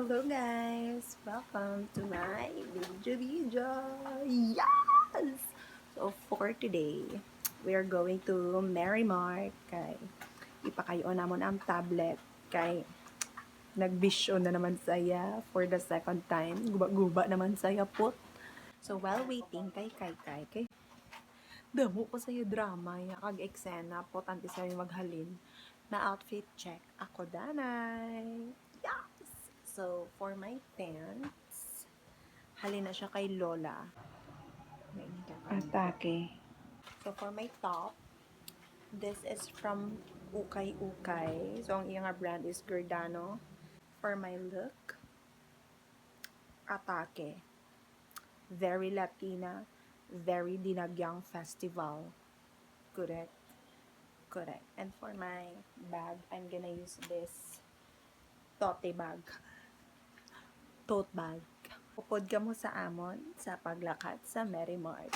Hello guys! Welcome to my video! Yes! So for today, we are going to Merrymark kay ipakayo namon ang tablet kay nagbisyo na naman saya for the second time. Guba-guba naman saya pot. So while waiting kay damo ko sa'yo drama ya kag eksena pot anti sa'yo maghalin na outfit check ako danay. Yes! So, for my pants, halina siya kay Lola. Atake. So, for my top, this is from Ukay Ukay. So, ang iyang brand is Giordano. For my look, Atake. Very Latina, very Dinagyang Festival. Correct. Correct. And for my bag, I'm gonna use this tote bag. Tote bag. Upod ka mo sa amon sa paglakad sa Merrymark.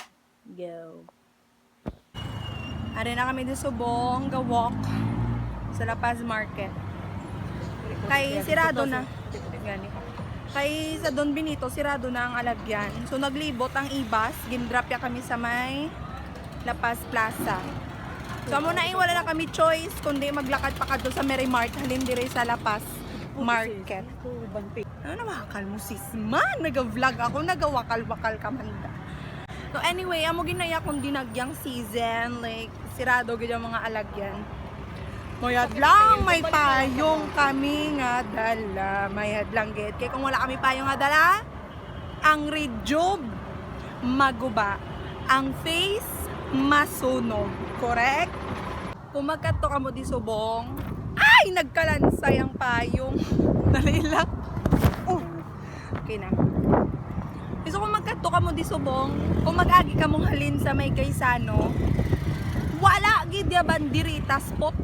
Go! Ari na kami di subong gawok sa La Paz Market. Kay sirado na. Gani. Kay sa Don Benito sirado na ang alagyan. So naglibot ang ibas, gimdrop ya kami sa may La Paz Plaza. So amo na wala na kami choice kundi maglakad pa kadto sa Merrymark halin dire sa La Paz Market. Ano nawakal mo sis man? Nag-vlog ako, nagawakal-wakal ka man da. So anyway, amo ginaya kung dinagyang season, like sirado gid ang mga alagyan. Mayad lang, may payong kami nga dala. Mayad lang gid. Kaya kung wala kami payong nga dala, ang rejob maguba. Ang face masunog. Correct? Kung magkato ka mo di subong, ay! Nagkalansay ang payong. Nalilak. Oh! Okay na. So kung magkato ka mo di subong, kung mag-agi ka mong halin sa may Gaisano, wala gid ya bandirita spot.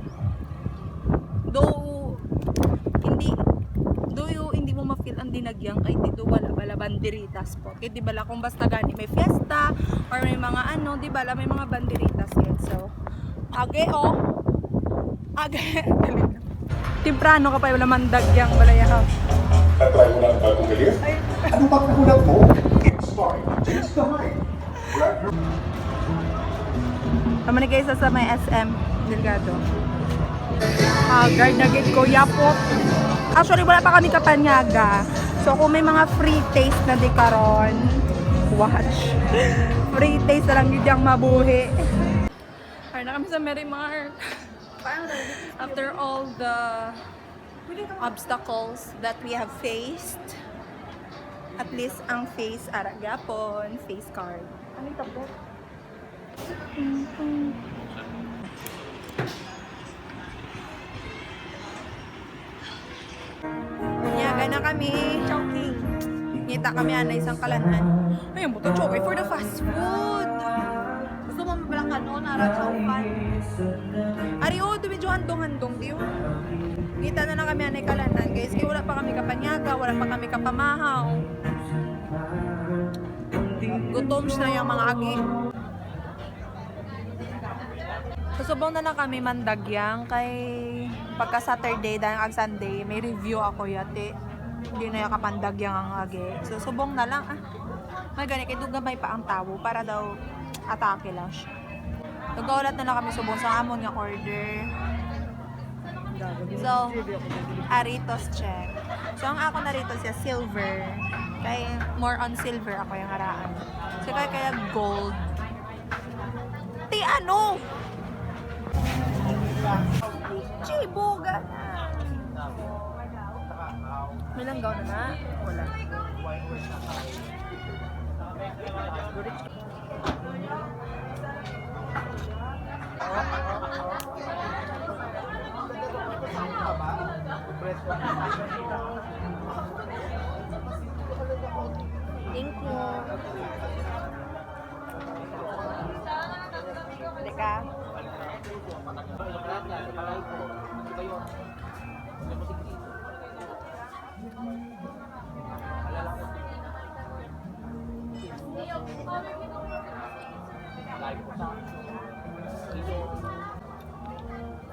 Hindi mo ma-feel ang dinagyang ay dito wala bala bandirita spot. Kaya di bala kung basta gani may fiesta or may mga ano, di bala may mga banderitas yun. So, age oh. Age. Timprano ka pa wala mandagyang balayahaw. Natry mo na ang bagong galir? Ano bang nahulat mo? It's time to change the mind. Naman ni kayo sa may SM Delgado. Haggard na gid ko yapot. Actually wala pa kami kapanyaga. So kung may mga free taste na di karon, watch. Free taste na lang yun yung mabuhi. Ay na kami sa Merrymark. After all the obstacles that we have faced, at least ang face aragapon, face card. Ano yung tablet? Nyaga na kami. Choking. Ngita kami anay isang kalanan. Ayun, buto choking for the fast food. Gusto mo mabalang kanon, narachaukan. Ari, oh, medyo handong-handong, diyo. Ngita na lang kami anay kalanan, guys. Kaya wala pa kami kapanyaga, wala pa kami kapamahaw. Gutoms na yung mga agi. Susubong na lang kami mandagyang kay pagka Saturday dahil ag Sunday may review ako yate. Hindi na yung kapandagyang ang agi. So subong na lang may gani kay dugamay pa ang tawo para daw atake lang siya. Nagaulat na lang kami subong sa amon nga order. So aritos check. So ang ako na rito siya silver. Kay more on silver ako yung haraan. So kaya gold. Ti ano? Chiboga na. May langgaw na na? Wala. Thank you. Teka.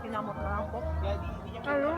Pinamot na ako. Ano?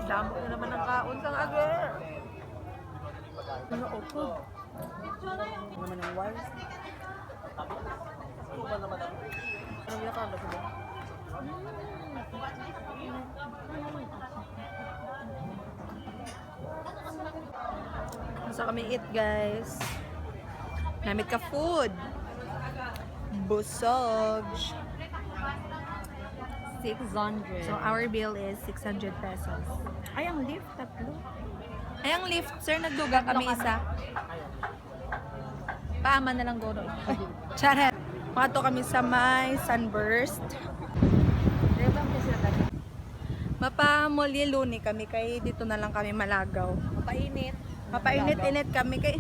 Damo na naman ang kaon sa ager. Ano opo? Naman ang wires. Ano yung kala ko ba? Basta kami eat guys. Namit ka food. Busog. 600. So our bill is 600 pesos. Ay, ang lift, tatlo. Ay, ang lift, sir, nagduga kami isa. Paama na lang goro. Charet. Mato kami sa may sunburst. Mapamulye luni kami kay dito na lang kami malagaw. Painit. Mapainit-init kami kay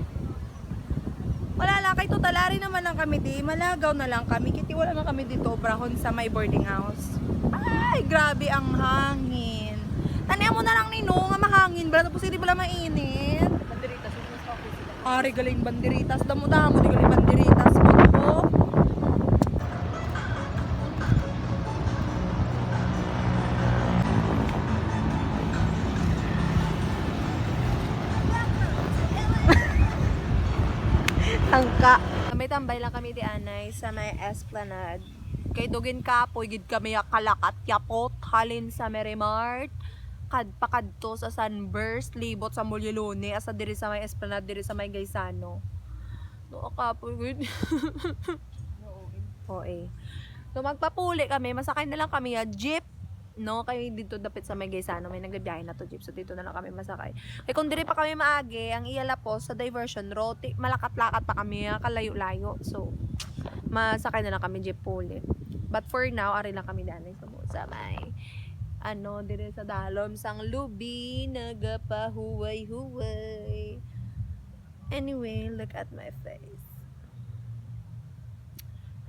wala lang, kay tutalari naman lang kami di. Malagaw na lang kami. Kiti wala na kami dito, brahon sa my boarding house. Ay, grabe ang hangin. Taniya mo na lang nino, nga mahangin. Bala, tapos hindi pala mainit. Banderitas, yung mas ako sila. Ari, galing banderitas. Damo-damo, di galing banderitas. Ako. Tangka. May tambay lang kami di anay sa may Esplanade. Kay dugin kapoy gid kami kalakat yapot halin sa Merimart. Pakadto sa Sunburst, libot sa Mulyolone, asa diri sa may Esplanade, diri sa may Gaisano. No kapoy gid. Okay. So magpapuli kami, masakay na lang kami jeep. No, kay dito dapit sa may Gaisano may nagbiyahe na to jeep. So dito na lang kami masakay. Kay kung diri pa kami maagi, ang iyala po sa diversion road, malakat-lakat pa kami, kalayo-layo. So masakay na lang kami jeep ulit. But for now, ari lang kami daan sa may dire sa dalom sang lubi nagapahuway-huway. Anyway, look at my face.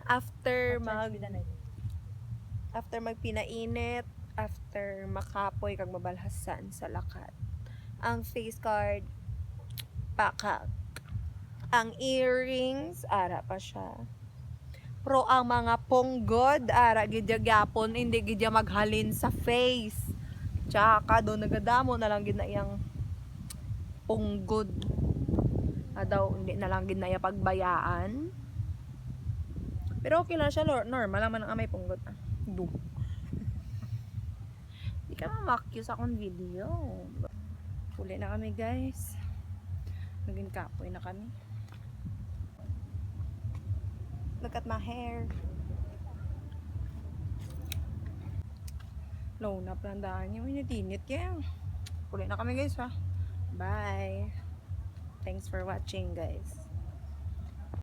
After magpinainit, after makapoy kag mabalhasan sa lakat, ang face card pakak, ang earrings ara pa siya, pero ang mga ponggod ara gidya gyapon, hindi gidya maghalin sa face. Tsaka do nagadamo na lang gid na iyang ponggod daw, hindi na lang gid na iya pagbayaan. Pero okay lang siya, normal lang man ang amay ponggod. Do. Di ka mamakyo sa akong video. Huli na kami guys. Naging kapoy na kami. Look at my hair. Low na plandaan niyo. Init-init kaya. Huli na kami guys ha. Bye. Thanks for watching guys.